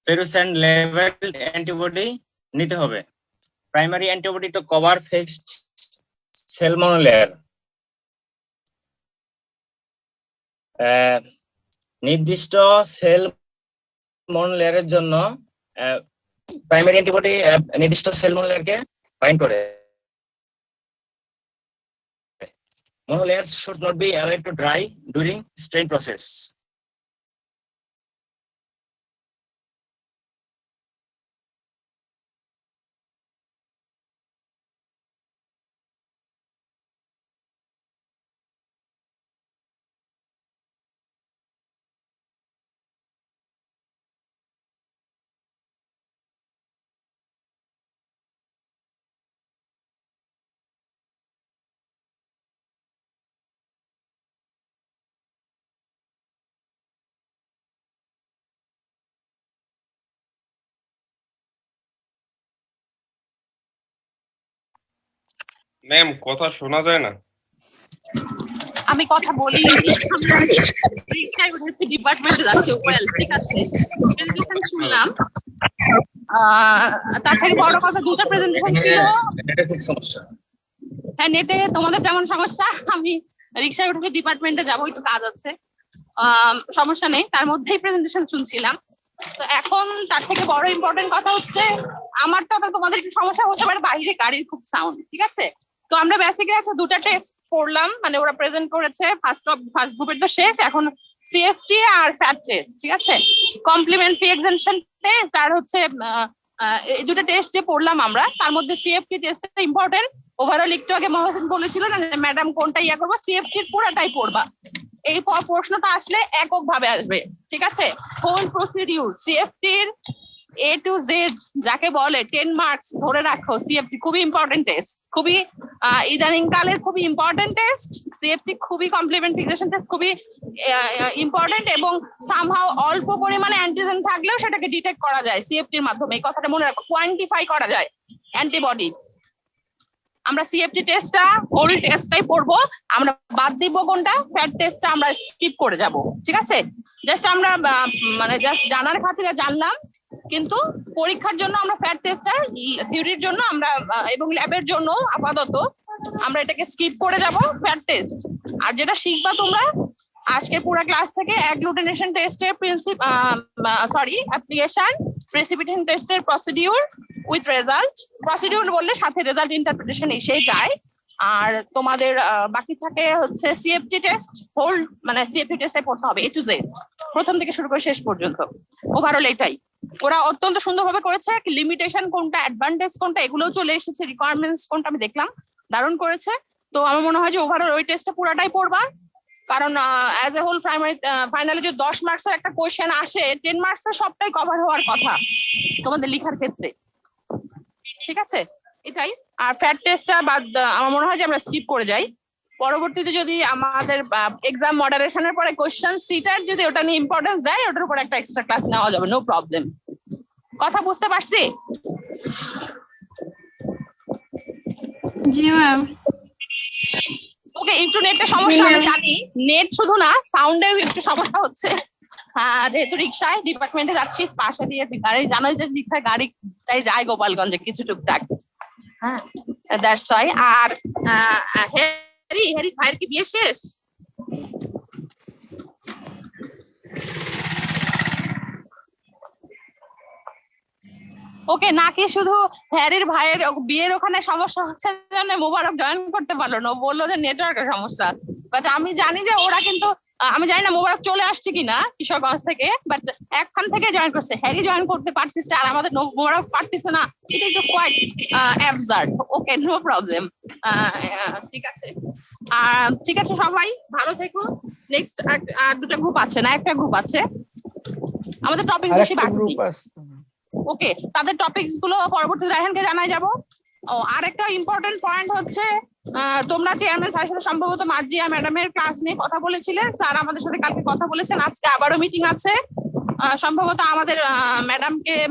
fluorescent লেভেল অ্যান্টিবডি নিতে হবে। Primary antibody to cover fixed cell monolayer, নির্দিষ্ট সেল মনোলেয়ারের জন্য প্রাইমারি অ্যান্টিবডি নির্দিষ্ট সেল মনোলেয়ারকে বাইন্ড করে। Monolayers should not be allowed to dry during strain process. Ma'am কথা শোনা যায় না। আমি কথা বলি, ডিপার্টমেন্টে যাচ্ছি। ওয়েল, ঠিক আছে, প্রেজেন্টেশন শুনলাম। তার থেকে বড় কথা, দুটো প্রেজেন্টেশন ছিল। সমস্যা, হ্যাঁ, নেটে তোমাদের যেমন সমস্যা, আমি রিক্সায় উঠে ডিপার্টমেন্টে যাবো, একটু কাজ আছে, সমস্যা নেই। তার মধ্যেই প্রেজেন্টেশন শুনছিলাম। তো এখন তার থেকে বড় ইম্পর্টেন্ট কথা হচ্ছে, আমার তো তোমাদের একটু সমস্যা হতে পারে, বাইরে গাড়ির খুব সাউন্ড, ঠিক আছে। তো আমরা বেসিক্যালি আছে দুটো টেস্ট পড়লাম, মানে ওরা প্রেজেন্ট করেছে। ফার্স্ট গ্রুপের তো শেষ, এখন সিএফটি আর ফ্যাট টেস্ট, ঠিক আছে, কমপ্লিমেন্টারি এক্সামশন টেস্ট। আর হচ্ছে এই দুটো টেস্ট যে পড়লাম আমরা, তার মধ্যে সিএফটি টেস্টটা ইম্পর্টেন্ট। ওভারঅল একটু আগে মহাসিন বলেছিল না, ম্যাডাম কোনটা ইয়া করবো, সিএফটির পুরাটাই পড়বা। এই প্রশ্নটা আসলে একক ভাবে আসবে, ঠিক আছে। হোল প্রসিডিউর সিএফটির A to Z যাকে বলে 10 মার্কস ধরে রাখো। সিএফটি খুবই ইম্পর্টেন্ট টেস্ট, খুবই ইদানিং কালের খুবই ইম্পর্টেন্ট টেস্ট। সিএফটি খুবই কমপ্লিমেন্টেশন টেস্ট, খুবই ইম্পর্টেন্ট, এবং সামহাও অল্প পরিমাণে অ্যান্টিজেন থাকলেও সেটাকে ডিটেক্ট করা যায় সিএফটির মাধ্যমে। এই কথাটা মনে রাখো, কোয়ান্টিফাই করা যায় অ্যান্টিবডি। আমরা সিএফটি টেস্টটা হোল টেস্টটাই পড়বো, আমরা বাদ দিব কোনটা, ফ্যাট টেস্টটা আমরা স্কিপ করে যাব, ঠিক আছে। জাস্ট আমরা মানে জাস্ট জানার খাতিরে জানলাম, কিন্তু পরীক্ষার জন্য আমরা ফ্যাট টেস্টটা থিওরির জন্য আমরা এবং ল্যাবের জন্য আপাতত আমরা এটাকে স্কিপ করে যাব, ফ্যাট টেস্ট। আর যেটা শিখবা তোমরা আজকে পুরো ক্লাস থেকে, অ্যাগ্লুটিনেশন টেস্টের অ্যাপ্লিকেশন, প্রেসিপিটেশন টেস্টের প্রসিডিউর উইথ রেজাল্ট। প্রসিডিউর বললে সাথে রেজাল্ট ইন্টারপ্রিটেশন এসে যায়। আর তোমাদের বাকি থাকে হচ্ছে সিএফটি টেস্ট, হোল মানে সিএফটি টেস্টে পড়তে হবে A to Z, প্রথম থেকে শুরু করে শেষ পর্যন্ত। ওভারঅল এটাই ওরা অত্যন্ত সুন্দরভাবে করেছে। লিমিটেশন কোনটা, অ্যাডভান্টেজ কোনটা, এগুলোও চলে এসেছে। রিকোয়ারমেন্টস কোনটা আমি দেখলাম, দারুণ করেছে। তো আমার মনে হয় যে ওভারঅল ওই টেস্টটা পুরাটাই পড়বা, কারণ as a whole primary finally যদি 10 মার্কসের একটা কোয়েশ্চেন আসে, 10 মার্কসের সবটাই কভার হওয়ার কথা তোমাদের লেখার ক্ষেত্রে, ঠিক আছে, এটাই। আর ফ্যাট টেস্টটা বাদ আমার মনে হয় যে আমরা স্কিপ করে যাই। পরবর্তীতে যদি আমাদের এক্সাম মডারেশনের পরে কোয়েশ্চেন সিটার যদি ওটা নিয়ে ইম্পর্টেন্স দেয়, ওটার উপর একটা এক্সট্রা ক্লাস নেওয়া যাবে, নো প্রবলেম। কথা বুঝতে পারছি? জি ম্যাম। ওকে, একটু নেটের সমস্যা আমি জানি, নেট শুধু না, সাউন্ডেও একটু সমস্যা হচ্ছে। যেহেতু রিক্সায় ডিপার্টমেন্টে যাচ্ছি, পাশে দিয়ে গাড়ি, জানোই যে রিক্সায় গাড়িটাই যায় গোপালগঞ্জে কিছু টুকটাক, হ্যাঁ, দ্যাটস ওয়াই। আর হ্যারি ভাইয়ের কি বিয়ে শেষ? ওকে, নাকি শুধু হ্যারির ভাইয়ের বিয়ের ওখানে সমস্যা হচ্ছে জন্য মোবারক জয়েন করতে পারলো না, বললো যে নেটওয়ার্কের সমস্যা। বাট আমি জানি যে ওরা কিন্তু, আমি জানি না মোবারক চলে আসছে কিনা কিশোরগঞ্জ থেকে, বাট একখান থেকে জয়েন করছে। হ্যারি জয়েন করতে পারতেছে আর আমাদের মোবারক পারতেছে না, এটা একটু কোয়াইট অ্যাবসার্ড। ওকে, নো প্রবলেম, ঠিক আছে। ঠিক আছে, সবাই ভালো থেকো। নেক্সট আর দুটো গ্রুপ আছে না, একটা গ্রুপ আছে, আমাদের টপিক বেশি বাকি। ওকে, তাদের টপিকস গুলো পরবর্তী রায়হানকে জানাই যাব। ও আরেকটা ইম্পর্টেন্ট পয়েন্ট হচ্ছে, তোমরা চেয়ারম্যান স্যারের সাথে সম্ভবত মার্জিয়া ম্যাডামের ক্লাস নিয়ে কথা বলেছিলেন, স্যার আমাদের সাথে কালকে কথা বলেছেন, আজকে আবারও মিটিং আছে। সম্ভবত আমাদের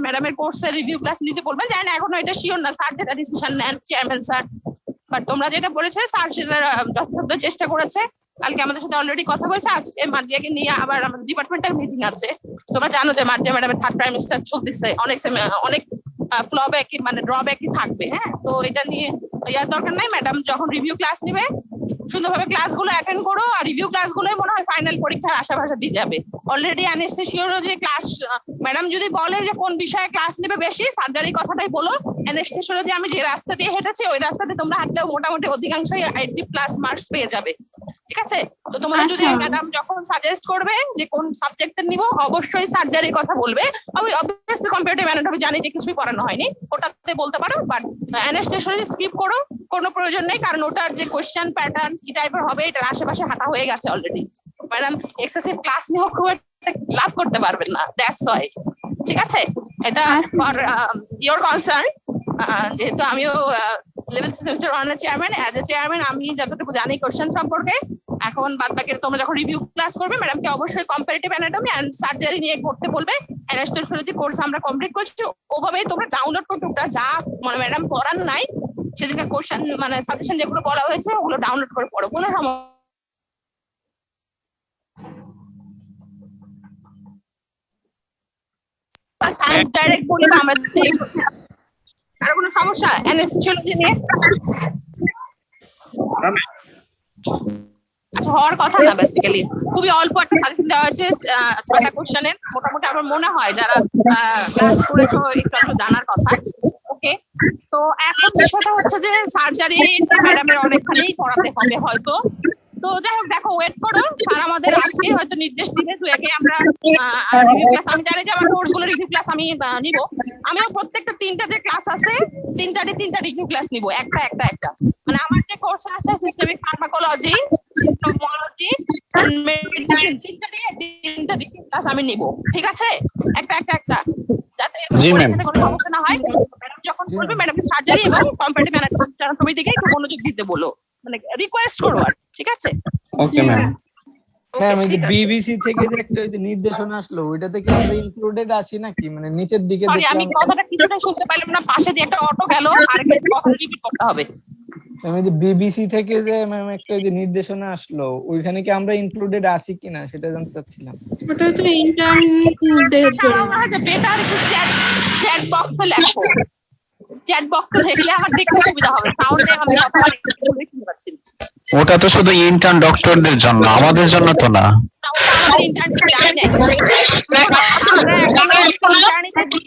ম্যাডামের কোর্সের রিভিউ ক্লাস নিতে বলবেন, জানি না, এখনো এটা শিওর না, স্যার যেটা ডিসিশন নেন চেয়ারম্যান স্যার, বাট তোমরা যেটা বলেছে স্যার সেটা যথাসাধ্য চেষ্টা করেছে। কালকে আমাদের সাথে অলরেডি কথা বলছে, আজকে মার্জিয়াকে নিয়ে আবার আমাদের ডিপার্টমেন্টাল মিটিং আছে। তোমরা জানো যে মার্জিয়া ম্যাডামের 3rd ট্রাইমেস্টার চলতেছে, অনেক ফ্লব্যাক মানে ড্রব্যাকই থাকবে। হ্যাঁ, তো এটা নিয়ে ইয়ার দরকার নাই। ম্যাডাম যখন রিভিউ ক্লাস নেবে সুন্দরভাবে ক্লাসগুলো অ্যাটেন্ড করো, আর রিভিউ ক্লাসগুলোই মনে হয় ফাইনাল পরীক্ষার আশাবাসা দিয়ে যাবে। অলরেডি অ্যানেস্থেসিওরও যে ক্লাস, ম্যাডাম যদি বলে যে কোন বিষয়ে ক্লাস নেবে বেশি, সার্জারির কথাটাই বলো। অ্যানেস্থেসিওর যে আমি যে রাস্তা দিয়ে হেঁটেছি ওই রাস্তাতে তোমরা হাঁটলেও মোটামুটি অধিকাংশই 80+ মার্কস পেয়ে যাবে। ঠিক আছে, তো তোমরা যদি ম্যাডাম যখন সাজেস্ট করবে যে কোন সাবজেক্টে নিব, অবশ্যই সার্জারির কথা বলবে। আমি অবভিয়াসলি কম্পিউটার ম্যানেজমেন্ট জানি যে কিছুই পড়ানো হয়নি, ওটাতে বলতে পারো, বাট অ্যানেস্থেসিওলজি স্কিপ করো, কোনো প্রয়োজন নেই, কারণ ওটার যে কোয়েশ্চেন প্যাটার্ন কি টাইপের হবে এটার আশেপাশে হাঁটা হয়ে গেছে অলরেডি। ম্যাডাম এক্সেসিভ ক্লাস নিয়েও খুব লাভ করতে পারবেন না, দ্যাটস ওয়াই। ঠিক আছে, এটা ফর ইওর কনসার্ন। যেহেতু আমিও 11th semester 1 chairman, as a chairman আমি যতটুকু জানি কোশ্চেন সম্পর্কে, এখন বাদ বাকি তোমরা যখন রিভিউ ক্লাস করবে ম্যাডামকে অবশ্যই কম্পারেটিভ অ্যানাটমি এন্ড সার্জারি নিয়ে করতে বলবে। অ্যানেস্থেসিওলজি কোর্স আমরা কমপ্লিট করছি, ওভাবেই তোমরা ডাউনলোড করতে, ওটা যা মানে ম্যাডাম পড়ান নাই সেদিনকার কোশ্চেন মানে সাজেশন যেগুলো বলা হয়েছে ওগুলো ডাউনলোড করে পড়ো, কোনো সমস্যা। সায়েন্স ডাইরেক্ট বলি বা আমরা আর কোনো সমস্যা অ্যানেস্থেসিওলজি নিয়ে? আচ্ছা, হওয়ার কথা না, বেসিক্যালি খুবই অল্প একটা সাজেশন দেওয়া হয়েছে 6টা কোশ্চেনের। মোটামুটি আমার মনে হয় যারা ক্লাস করেছো একটু জানার কথা। ওকে, তো এখন বিষয়টা হচ্ছে যে সার্জারি ম্যাডামের অনেকখানি পড়াতে হবে হয়তো। তো যাই হোক, দেখো ওয়েট করো, স্যার আমাদের আজকে হয়তো নির্দেশ দিবে 2 আমরা রিভিউ ক্লাস। আমি জানি যে আমার কোর্সগুলো রিভিউ ক্লাস আমি নিব, আমিও প্রত্যেকটা 3টা যে ক্লাস আছে 3টা রিভিউ ক্লাস নিব, একটা মানে আমার যে কোর্স আছে সিস্টেমিক ফার্মাকোলজি, টোমোলজি এন্ড মেডিসিন, 3টা রিভিউ ক্লাস আমি নিব। ঠিক আছে, একটা যাতে কোনো সমস্যা না হয়। ম্যাডাম যখন বলবে ম্যাডাম সার্জারি এবং কম্পারেটিভ অ্যানাটমি দিকে একটু মনোযোগ দিতে বলো, মানে রিকোয়েস্ট করো আর। ঠিক আছে, ওকে ম্যাম। ম্যাম, এই যে বিবিসি থেকে যে একটা নির্দেশনা আসলো ওইটাতে কি আমরা ইনক্লুডেড আছি নাকি? মানে নিচের দিকে সরি আমি কথাটা কিছুটা শুনতে পাইলাম না, পাশে দিয়ে একটা অটো গেল, আরেকটা কথা রিপিট করতে হবে। আমি যে বিবিসি থেকে যে ম্যাম একটা যে নির্দেশনা আসলো ওইখানে কি আমরা ইনক্লুডেড আছি কিনা সেটা জানতে চাচ্ছিলাম। ওটা তো ইন্টারনেট আমার মনে হয় যে বেটার একটু চ্যাট বক্সে লেখো, চ্যাট বক্সে লিখলে আমার দেখতে সুবিধা হবে, সাউন্ডে আমি কথা বলতে পারছি না। ওটা তো শুধু ইন্টার্ন ডক্টরদের জন্য, আমাদের জন্য তো না।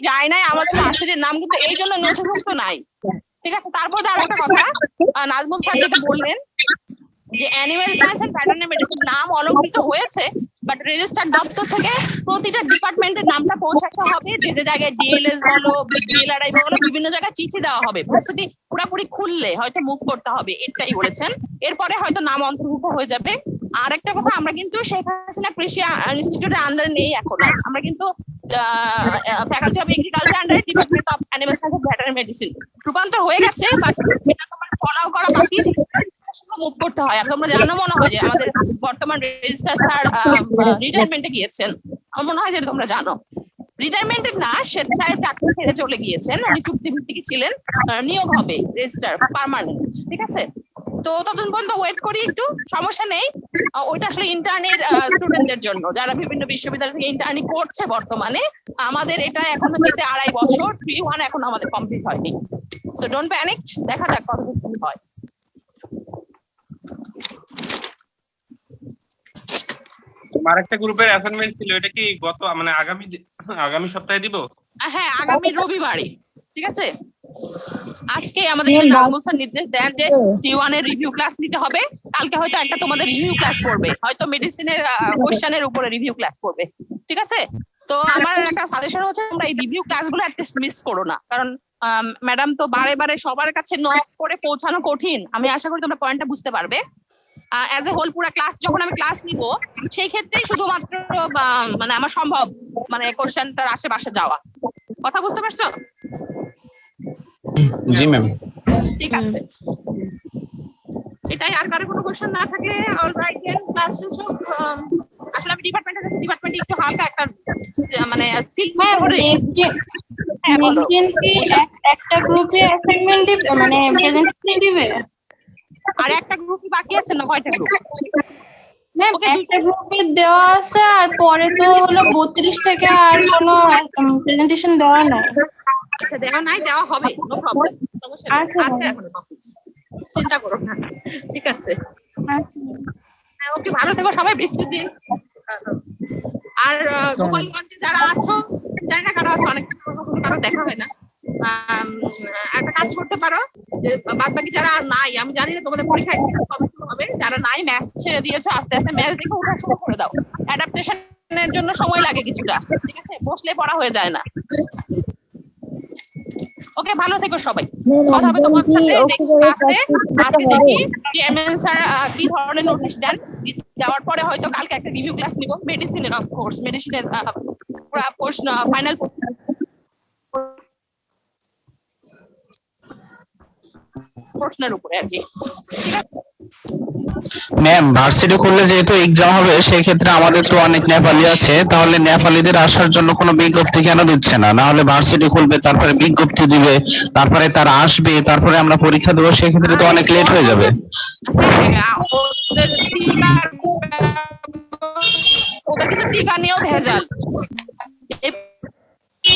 যায় নাই, আমাদের মাসের নাম কিন্তু এই জন্য নথিভুক্ত নাই। ঠিক আছে, তারপর আর একটা কথা, নাজমুল স্যার যেটা বললেন যে animal science and veterinary medicine নাম অলঙ্কৃত হয়েছে, বাট রেজিস্টার দপ্তর থেকে প্রতিটা ডিপার্টমেন্টের নামটা পৌঁছাতে হবে। যে যে জায়গায় ডিএলএস বলো, ডিএলআরআই বলো, বিভিন্ন জায়গায় চিঠি দেওয়া হবে। ভার্সিটি পুরোপুরি খুললে হয়তো মুভ করতে হবে, এটাই বলেছেন। এরপরে হয়তো নাম অন্তর্ভুক্ত হয়ে যাবে। আর একটা কথা, আমরা কিন্তু শেখ হাসিনা কৃষি ইনস্টিটিউটের আন্ডারে নেই এখন, আমরা কিন্তু ফ্যাকাল্টি অফ এগ্রিকালচার আন্ডারে department of animal science and veterinary medicine রূপান্তর হয়ে গেছে, বাট এটা তোমার ফলো করা বাকি, মুভ করতে হয়। আর তোমরা জানো মনে হয় যে আমাদের বর্তমান রেজিস্ট্রার স্যার রিটায়ারমেন্টে গিয়েছেন, আমার মনে হয় যে তোমরা জানো। রিটায়ারমেন্টের না, স্বেচ্ছায় চাকরি ছেড়ে চলে গিয়েছেন, উনি চুক্তিভিত্তিক ছিলেন, নিয়োগ হবে রেজিস্ট্রার পার্মানেন্ট। ঠিক আছে, তো ততদিন পর্যন্ত ওয়েট করি একটু, সমস্যা নেই। ওইটা আসলে ইন্টার্নের স্টুডেন্টদের জন্য যারা বিভিন্ন বিশ্ববিদ্যালয় থেকে ইন্টার্নি করছে বর্তমানে। আমাদের এটা এখনো যেতে 2.5 বছর, 3-1 এখন আমাদের কমপ্লিট হয়নি। সো ডোন্ট প্যানিক, দেখা যাক কতদিন হয়। আরেকটা গ্রুপের অ্যাসাইনমেন্ট ছিল, এটা কি গত মানে আগামী সপ্তাহে দিব? হ্যাঁ, আগামী রবিবারে। ঠিক আছে, আজকে আমাদের নাজমুল স্যার নির্দেশ দেন যে C1 এর রিভিউ ক্লাস নিতে হবে। কালকে হয়তো একটা তোমাদের রিভিউ ক্লাস করবে, হয়তো মেডিসিনের কোশ্চেনের উপরে রিভিউ ক্লাস করবে। ঠিক আছে, তো আমার একটা সাজেশন হচ্ছে তোমরা এই রিভিউ ক্লাসগুলো অ্যাটলিস্ট মিস করো না, কারণ ম্যাডাম তো বারে সবার কাছে নক করে পৌঁছানো কঠিন। আমি আশা করি তোমরা পয়েন্টটা বুঝতে পারবে। অ্যাজ এ হোল পুরো ক্লাস যখন আমি ক্লাস নিব, সেই ক্ষেত্রেই শুধুমাত্র মানে আমার সম্ভব মানে কোশ্চেনটার আশেপাশে যাওয়া। কথা বুঝতে পারছো? জি ম্যাম। ঠিক আছে, এটাই। আর কারো কোনো কোশ্চেন না থাকলে অলরাইট, ক্লাস শেষ হোক। আসলে আমি ডিপার্টমেন্টের কাছে ডিপার্টমেন্টে একটু হালকা একটা মানে একটা গ্রুপে অ্যাসাইনমেন্ট দিবে, মানে প্রেজেন্টেশন দিবে। আর একটা গ্রুপ বাকি আছে না, কয়টা গ্রুপ? ম্যাম একটা গ্রুপে দেওয়া আছে, আর পরে তো হলো 32 থেকে আর কোনো প্রেজেন্টেশন দেওয়া নাই। আচ্ছা দেওয়া নাই, দেওয়া হবে, নো প্রবলেম, সমস্যা নেই, আচ্ছা, আছে এখনো টপিকস, চিন্তা করো না, ঠিক আছে। আচ্ছা ওকে, ভালো থেকো সবাই, বৃষ্টির দিন। আর গোপালগঞ্জে যারা আছো, জানি না কারো আছো, অনেক কারো দেখা হয় না, একটা কাজ করতে পারো, যে বাদ বাকি যারা নাই, আমি জানি না তোমাদের পরীক্ষা কবে শুরু হবে, যারা নাই ম্যাথ ছেড়ে দিয়েছো, আস্তে আস্তে ম্যাথ দেখে ওঠা শুরু করে দাও, অ্যাডাপ্টেশনের জন্য সময় লাগে কিছুটা, ঠিক আছে, বসলে পড়া হয়ে যায় না। ওকে, ভালো থেকো সবাই, কথা হবে তোমার সাথে নেক্সট ক্লাসে। আজকে দেখি চেয়ারম্যান স্যার কি ধরনের নোটিশ দেন, দেওয়ার পরে হয়তো কালকে একটা রিভিউ ক্লাস নিব মেডিসিনের, অফ কোর্স মেডিসিনের ফাইনাল প্রশ্নের উপরে আর কি, ঠিক আছে। ম্যাম ভার্সিটি খুললে যেহেতু এক্সাম হবে, সেই ক্ষেত্রে আমাদের তো অনেক নেপালি আছে, তাহলে নেপালিদের আসার জন্য কোনো বিজ্ঞপ্তি কেন দিচ্ছে না? না হলে ভার্সিটি খুলবে, তারপরে বিজ্ঞপ্তি দিবে, তারপরে তারা আসবে, তারপরে আমরা পরীক্ষা দেবো, সেক্ষেত্রে তো অনেক লেট হয়ে যাবে। ওদের কিন্তু টিকা নিয়েও ভেজাল,